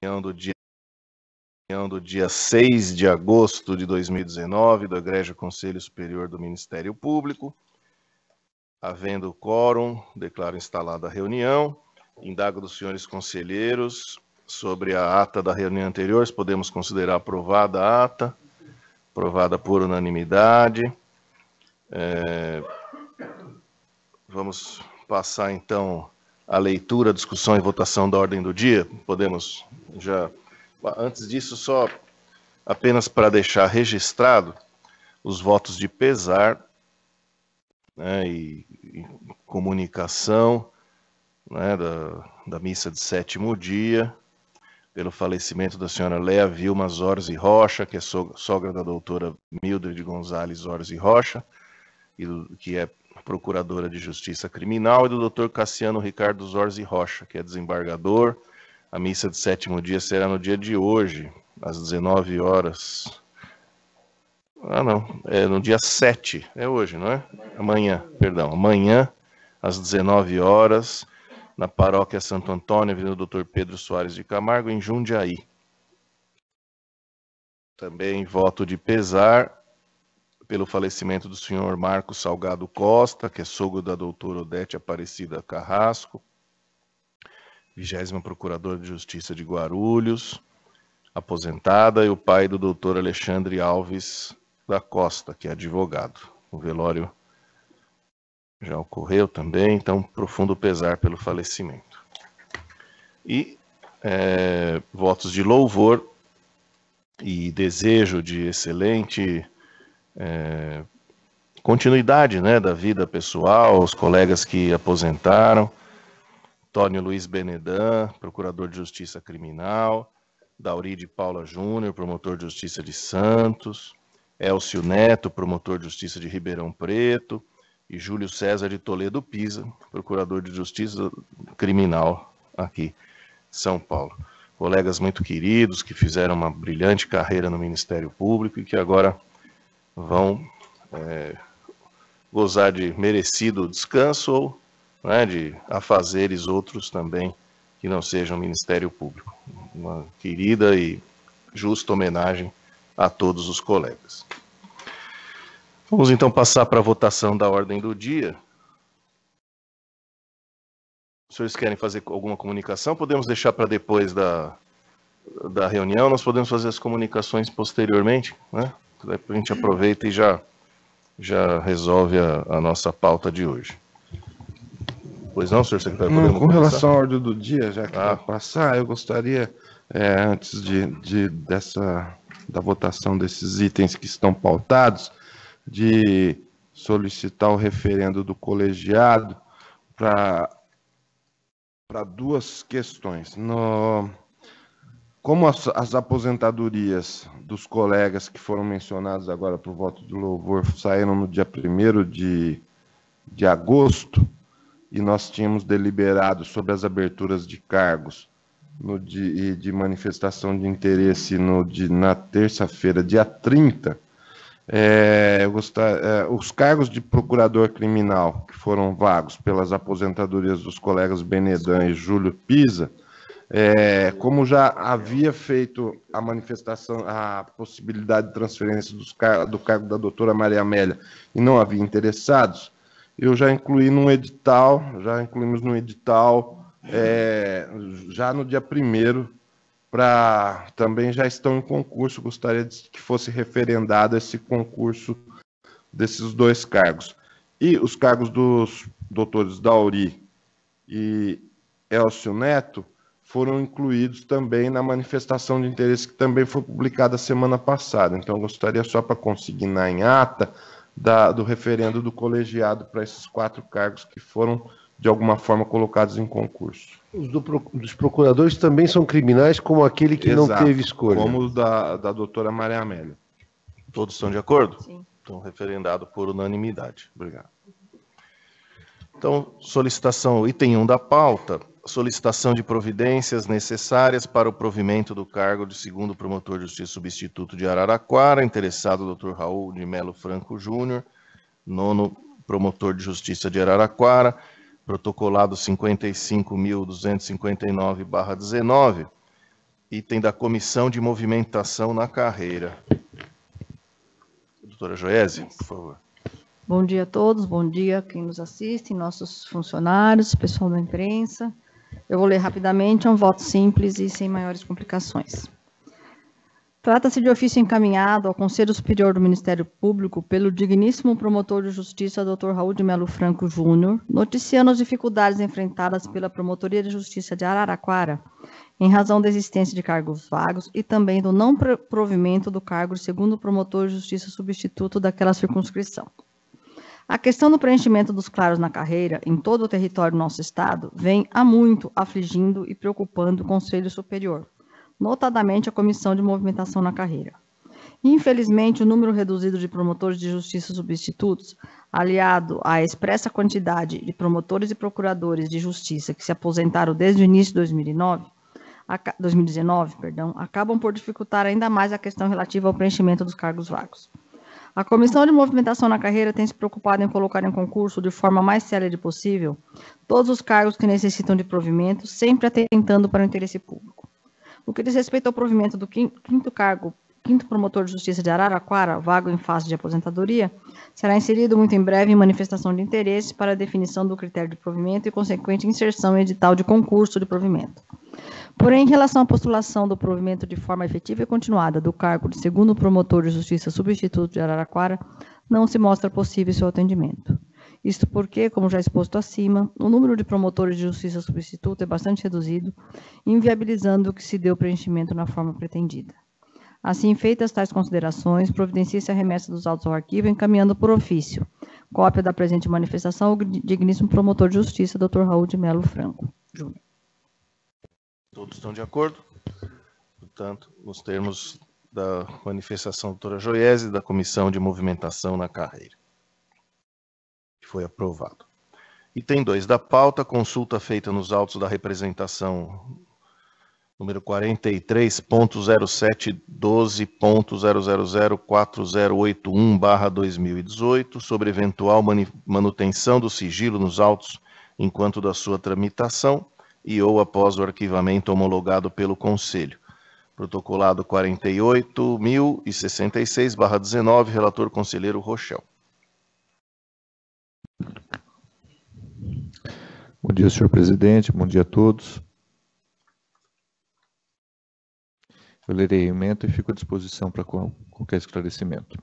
reunião do dia 6 de agosto de 2019, do Egrégio Conselho Superior do Ministério Público. Havendo quórum, declaro instalada a reunião. Indago dos senhores conselheiros sobre a ata da reunião anterior, se podemos considerar aprovada a ata, aprovada por unanimidade. Vamos passar, então, a leitura, discussão e votação da ordem do dia. Podemos já... Antes disso, só apenas para deixar registrado os votos de pesar, né, e comunicação, né, da missa de sétimo dia, pelo falecimento da senhora Léa Vilma Zorzi Rocha, que é sogra da doutora Mildred Gonzalez Zorzi Rocha, que é procuradora de Justiça Criminal, e do doutor Cassiano Ricardo Zorzi Rocha, que é desembargador. A missa de sétimo dia será no dia de hoje, às 19 horas. No dia 7, é hoje, não é? Amanhã, perdão, amanhã, às 19 horas, na paróquia Santo Antônio, Avenida Dr. Pedro Soares de Camargo, em Jundiaí. Também voto de pesar pelo falecimento do senhor Marcos Salgado Costa, que é sogro da doutora Odete Aparecida Carrasco, 20ª Procuradora de Justiça de Guarulhos, aposentada, e o pai do doutor Alexandre Alves da Costa, que é advogado. O velório já ocorreu também, então profundo pesar pelo falecimento. E votos de louvor e desejo de excelente continuidade, né, da vida pessoal, os colegas que aposentaram, Antônio Luiz Benedan, Procurador de Justiça Criminal, Dauri de Paula Júnior, Promotor de Justiça de Santos, Elcio Neto, Promotor de Justiça de Ribeirão Preto, e Júlio César de Toledo Pisa, Procurador de Justiça Criminal aqui em São Paulo. Colegas muito queridos que fizeram uma brilhante carreira no Ministério Público e que agora vão gozar de merecido descanso ou, né, de afazeres outros também que não sejam Ministério Público. Uma querida e justa homenagem a todos os colegas. Vamos então passar para a votação da ordem do dia. Os senhores querem fazer alguma comunicação? Podemos deixar para depois da reunião, nós podemos fazer as comunicações posteriormente, né? A gente aproveita e já resolve a nossa pauta de hoje. Pois não, senhor secretário? Não, com relação à ordem do dia, já que vai passar, eu gostaria, antes da votação desses itens que estão pautados, de solicitar o referendo do colegiado para duas questões. Como as aposentadorias dos colegas que foram mencionados agora por voto de louvor saíram no dia 1º de agosto, e nós tínhamos deliberado sobre as aberturas de cargos e de manifestação de interesse na terça-feira, dia 30, os cargos de procurador criminal que foram vagos pelas aposentadorias dos colegas Benedan e Júlio Pisa, como já havia feito a manifestação, a possibilidade de transferência do cargo da doutora Maria Amélia e não havia interessados, eu já incluímos no edital, já no dia 1º, também já estão em concurso, gostaria que fosse referendado esse concurso desses dois cargos. E os cargos dos doutores Dauri e Elcio Neto foram incluídos também na manifestação de interesse que também foi publicada semana passada. Então, eu gostaria só para consignar em ata do referendo do colegiado para esses 4 cargos que foram, de alguma forma, colocados em concurso. Os dos procuradores também são criminais, como aquele que não teve escolha. Como o da doutora Maria Amélia. Todos estão de acordo? Sim. Então, referendado por unanimidade. Obrigado. Então, solicitação, item 1 da pauta, solicitação de providências necessárias para o provimento do cargo de segundo promotor de justiça substituto de Araraquara, interessado Dr. Raul de Melo Franco Júnior, 9º promotor de justiça de Araraquara, protocolado 55.259/19, Item da Comissão de Movimentação na Carreira. Doutora Joiese, por favor. Bom dia a todos, bom dia a quem nos assiste, nossos funcionários, pessoal da imprensa. Eu vou ler rapidamente, é um voto simples e sem maiores complicações. Trata-se de ofício encaminhado ao Conselho Superior do Ministério Público pelo digníssimo promotor de justiça, Dr. Raul de Melo Franco Júnior, noticiando as dificuldades enfrentadas pela Promotoria de Justiça de Araraquara, em razão da existência de cargos vagos e também do não provimento do cargo de segundo promotor de justiça substituto daquela circunscrição. A questão do preenchimento dos claros na carreira, em todo o território do nosso Estado, vem há muito afligindo e preocupando o Conselho Superior, notadamente a Comissão de Movimentação na Carreira. Infelizmente, o número reduzido de promotores de justiça substitutos, aliado à expressa quantidade de promotores e procuradores de justiça que se aposentaram desde o início de 2019, acabam por dificultar ainda mais a questão relativa ao preenchimento dos cargos vagos. A Comissão de Movimentação na Carreira tem se preocupado em colocar em concurso, de forma mais célere possível, todos os cargos que necessitam de provimento, sempre atentando para o interesse público. O que diz respeito ao provimento do quinto promotor de justiça de Araraquara, vago em fase de aposentadoria, será inserido muito em breve em manifestação de interesse para a definição do critério de provimento e consequente inserção em edital de concurso de provimento. Porém, em relação à postulação do provimento de forma efetiva e continuada do cargo de segundo promotor de justiça substituto de Araraquara, não se mostra possível seu atendimento. Isto porque, como já exposto acima, o número de promotores de justiça substituto é bastante reduzido, inviabilizando que se dê o preenchimento na forma pretendida. Assim, feitas tais considerações, providencia-se a remessa dos autos ao arquivo, encaminhando por ofício cópia da presente manifestação ao digníssimo promotor de justiça, Dr. Raul de Melo Franco Júnior. Todos estão de acordo? Portanto, nos termos da manifestação da doutora Joiese, da Comissão de Movimentação na Carreira, que foi aprovado. Item 2 da pauta, consulta feita nos autos da representação número 43.0712.0004081/2018, sobre eventual manutenção do sigilo nos autos enquanto da sua tramitação e ou após o arquivamento homologado pelo Conselho. Protocolado 48.066/19, relator conselheiro Rochel. Bom dia, senhor presidente, bom dia a todos. Eu lerei a emenda e fico à disposição para qualquer esclarecimento.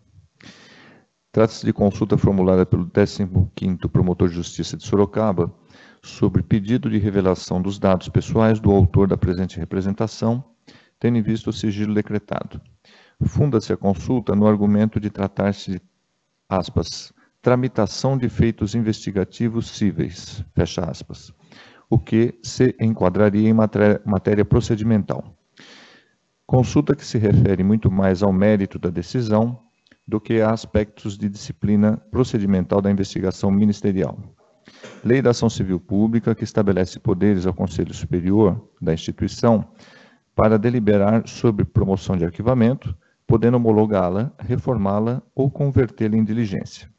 Trata-se de consulta formulada pelo 15º Promotor de Justiça de Sorocaba sobre pedido de revelação dos dados pessoais do autor da presente representação, tendo em vista o sigilo decretado. Funda-se a consulta no argumento de tratar-se de, aspas, tramitação de feitos investigativos cíveis, fecha aspas, o que se enquadraria em matéria procedimental. Consulta que se refere muito mais ao mérito da decisão do que a aspectos de disciplina procedimental da investigação ministerial. Lei da Ação Civil Pública, que estabelece poderes ao Conselho Superior da instituição para deliberar sobre promoção de arquivamento, podendo homologá-la, reformá-la ou convertê-la em diligência.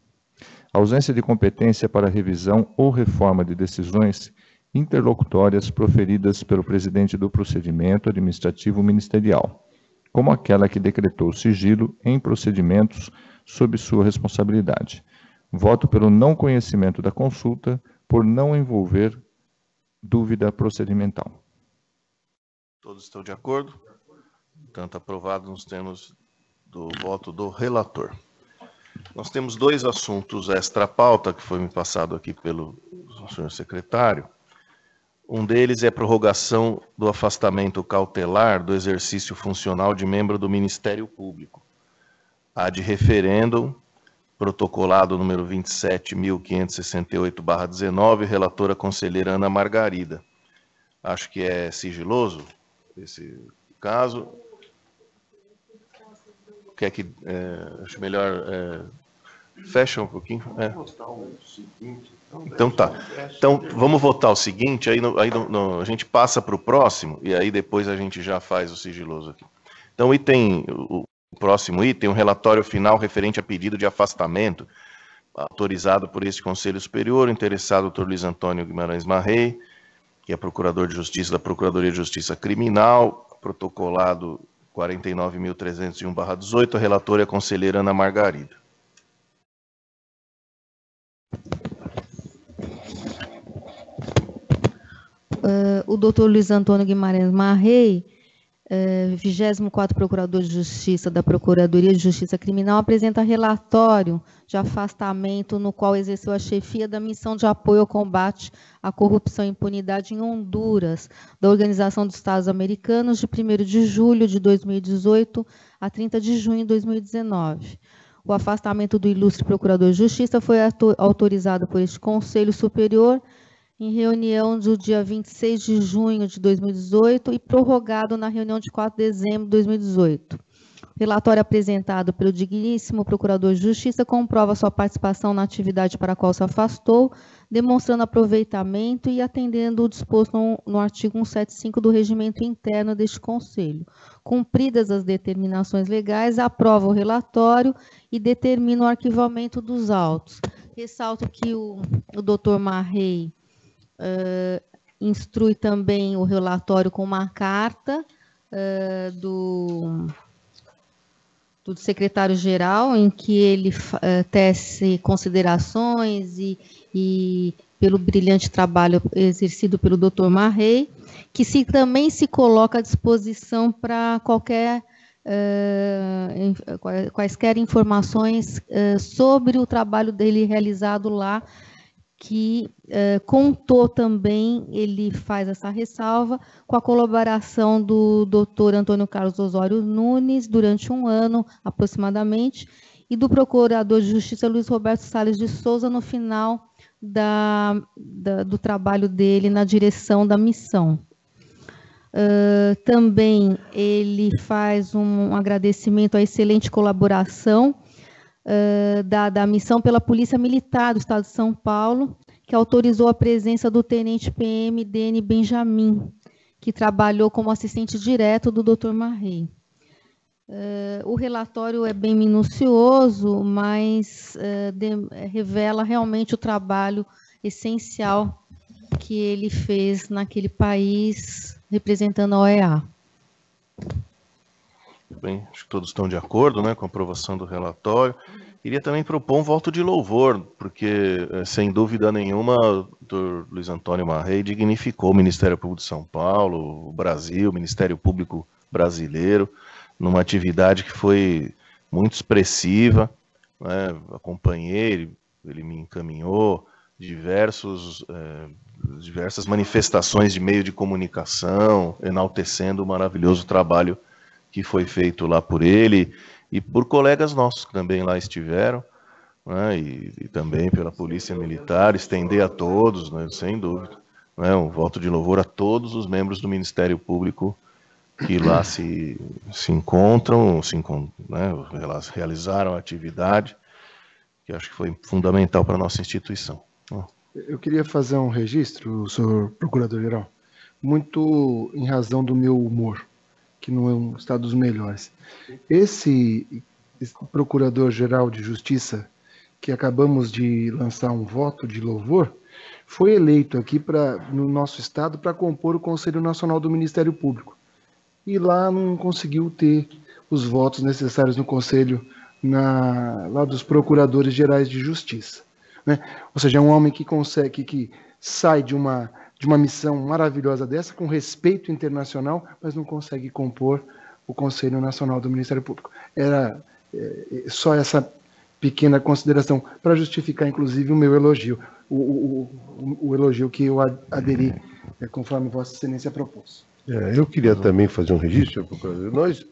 A ausência de competência para revisão ou reforma de decisões interlocutórias proferidas pelo presidente do procedimento administrativo ministerial, como aquela que decretou sigilo em procedimentos sob sua responsabilidade. Voto pelo não conhecimento da consulta por não envolver dúvida procedimental. Todos estão de acordo? Portanto, aprovado nos termos do voto do relator. Nós temos dois assuntos extra-pauta que foi me passado aqui pelo senhor secretário. Um deles é a prorrogação do afastamento cautelar do exercício funcional de membro do Ministério Público. Ad referendum, protocolado número 27.568/19, relatora conselheira Ana Margarida. Acho que é sigiloso esse caso. Quer que... acho melhor... fecha um pouquinho. Então tá. Então vamos votar o seguinte, aí a gente passa para o próximo, e aí depois a gente já faz o sigiloso aqui. Então o próximo item, um relatório final referente a pedido de afastamento, autorizado por este Conselho Superior, interessado Dr. Luiz Antônio Guimarães Marrei, que é Procurador de Justiça da Procuradoria de Justiça Criminal, protocolado 49.301/18, a relatora é a conselheira Ana Margarida. O doutor Luiz Antônio Guimarães Marrei, 24º Procurador de Justiça da Procuradoria de Justiça Criminal, apresenta relatório de afastamento no qual exerceu a chefia da missão de apoio ao combate à corrupção e impunidade em Honduras, da Organização dos Estados Americanos, de 1º de julho de 2018 a 30 de junho de 2019. O afastamento do ilustre Procurador de Justiça foi autorizado por este Conselho Superior em reunião do dia 26 de junho de 2018 e prorrogado na reunião de 4 de dezembro de 2018. O relatório apresentado pelo digníssimo Procurador de Justiça comprova sua participação na atividade para a qual se afastou, demonstrando aproveitamento e atendendo o disposto no artigo 175 do Regimento Interno deste Conselho. Cumpridas as determinações legais, aprova o relatório e determina o arquivamento dos autos. Ressalto que o doutor Marrei instrui também o relatório com uma carta do secretário-geral, em que ele tece considerações e pelo brilhante trabalho exercido pelo doutor Marrei, que também se coloca à disposição para quaisquer informações sobre o trabalho dele realizado lá, que contou também, ele faz essa ressalva, com a colaboração do doutor Antônio Carlos Osório Nunes, durante 1 ano, aproximadamente, e do Procurador de Justiça Luiz Roberto Salles de Souza, no final do trabalho dele na direção da missão. Também ele faz um agradecimento à excelente colaboração da missão pela Polícia Militar do Estado de São Paulo, que autorizou a presença do tenente PM Dene Benjamin, que trabalhou como assistente direto do Dr. Marrei. O relatório é bem minucioso, mas revela realmente o trabalho essencial que ele fez naquele país, representando a OEA. Bem, acho que todos estão de acordo, né, com a aprovação do relatório. Queria também propor um voto de louvor, porque, sem dúvida nenhuma, o doutor Luiz Antônio Marrei dignificou o Ministério Público de São Paulo, o Brasil, o Ministério Público brasileiro, numa atividade que foi muito expressiva, né? Acompanhei, ele me encaminhou diversas manifestações de meio de comunicação, enaltecendo o maravilhoso trabalho que foi feito lá por ele e por colegas nossos que também lá estiveram, né, e também pela Polícia Militar, estender a todos, né, sem dúvida, né, um voto de louvor a todos os membros do Ministério Público que lá se encontram, né, realizaram a atividade, que acho que foi fundamental para a nossa instituição. Eu queria fazer um registro, senhor Procurador-Geral, muito em razão do meu humor, que não está dos melhores. Esse Procurador-Geral de Justiça, que acabamos de lançar um voto de louvor, foi eleito aqui no nosso estado para compor o Conselho Nacional do Ministério Público. E lá não conseguiu ter os votos necessários no Conselho lá dos Procuradores Gerais de Justiça, né? Ou seja, é um homem que sai de uma missão maravilhosa dessa, com respeito internacional, mas não consegue compor o Conselho Nacional do Ministério Público. Era só essa pequena consideração, para justificar, inclusive, o meu elogio, o elogio que eu aderi, conforme Vossa Excelência propôs. Eu queria também fazer um registro, procurador. Nós,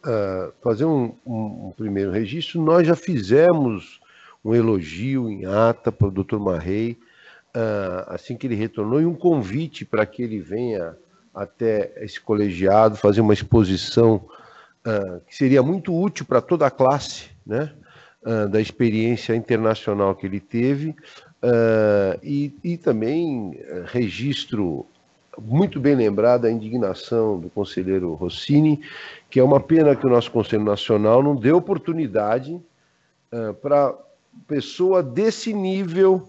fazer um primeiro registro, nós já fizemos um elogio em ata para o doutor Marrei, assim que ele retornou, e um convite para que ele venha até esse colegiado fazer uma exposição que seria muito útil para toda a classe, né, da experiência internacional que ele teve, e também registro muito bem lembrado a indignação do conselheiro Rossini, que é uma pena que o nosso Conselho Nacional não dê oportunidade para pessoa desse nível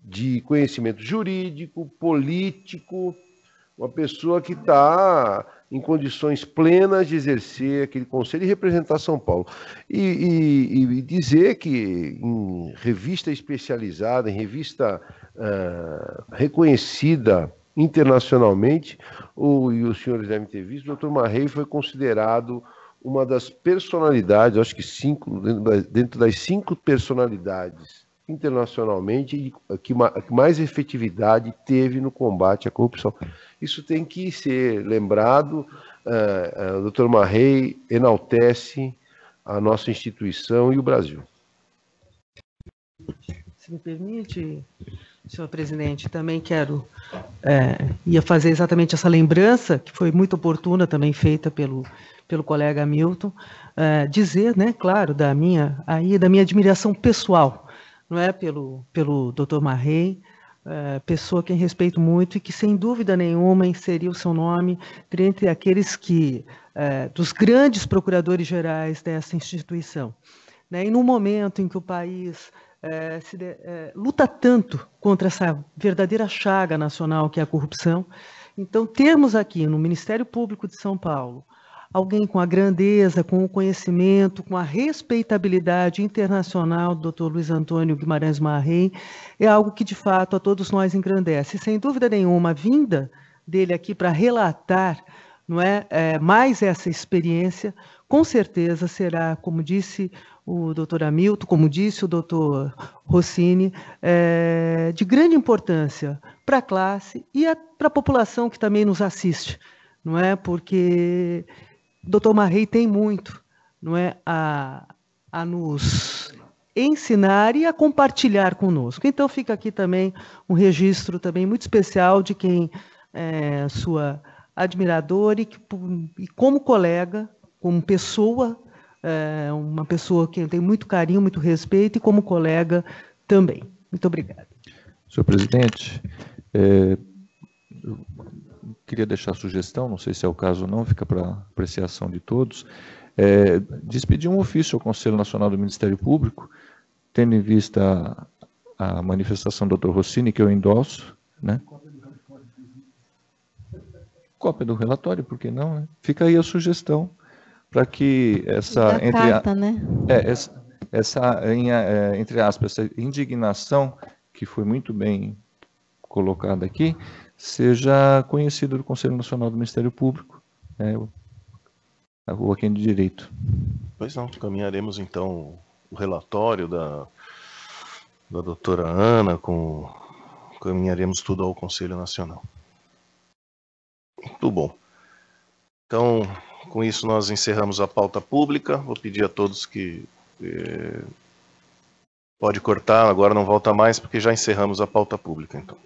de conhecimento jurídico, político, uma pessoa que está em condições plenas de exercer aquele conselho e representar São Paulo. E dizer que em revista especializada, em revista reconhecida internacionalmente, e os senhores devem ter visto, o Dr. Marrei foi considerado uma das personalidades, acho que dentro das 5 personalidades internacionalmente que mais efetividade teve no combate à corrupção. Isso tem que ser lembrado. O Dr. Marrei enaltece a nossa instituição e o Brasil. Se me permite, senhor presidente, também quero ia fazer exatamente essa lembrança, que foi muito oportuna, também feita pelo colega Milton, dizer, né, claro, da minha admiração pessoal, não é, pelo Dr. Marrei, pessoa que eu respeito muito e que, sem dúvida nenhuma, inseriu o seu nome entre aqueles dos grandes procuradores gerais dessa instituição. Né? E no momento em que o país luta tanto contra essa verdadeira chaga nacional que é a corrupção, então termos aqui no Ministério Público de São Paulo alguém com a grandeza, com o conhecimento, com a respeitabilidade internacional do Dr. Luiz Antônio Guimarães Marrei, é algo que, de fato, a todos nós engrandece. E, sem dúvida nenhuma, a vinda dele aqui para relatar, não é, mais essa experiência, com certeza será, como disse o doutor Hamilton, como disse o doutor Rossini, de grande importância para a classe e para a população que também nos assiste, não é? Porque o Dr. Marrei tem muito, não é, a nos ensinar e a compartilhar conosco. Então fica aqui também um registro também muito especial de quem é sua admiradora e como colega, como pessoa, uma pessoa que eu tenho muito carinho, muito respeito, e como colega também. Muito obrigada. Senhor presidente, eu queria deixar a sugestão, não sei se é o caso ou não, fica para apreciação de todos, despedir um ofício ao Conselho Nacional do Ministério Público, tendo em vista a manifestação do Dr. Rossini, que eu endosso, né? Cópia do relatório, por que não? Né? Fica aí a sugestão para que essa, entre aspas, essa indignação que foi muito bem colocada aqui, seja conhecida do Conselho Nacional do Ministério Público, a rua aqui de direito. Pois não, caminharemos então o relatório da doutora Ana, caminharemos tudo ao Conselho Nacional. Muito bom. Então, com isso nós encerramos a pauta pública. Vou pedir a todos que pode cortar, agora não volta mais, porque já encerramos a pauta pública, então.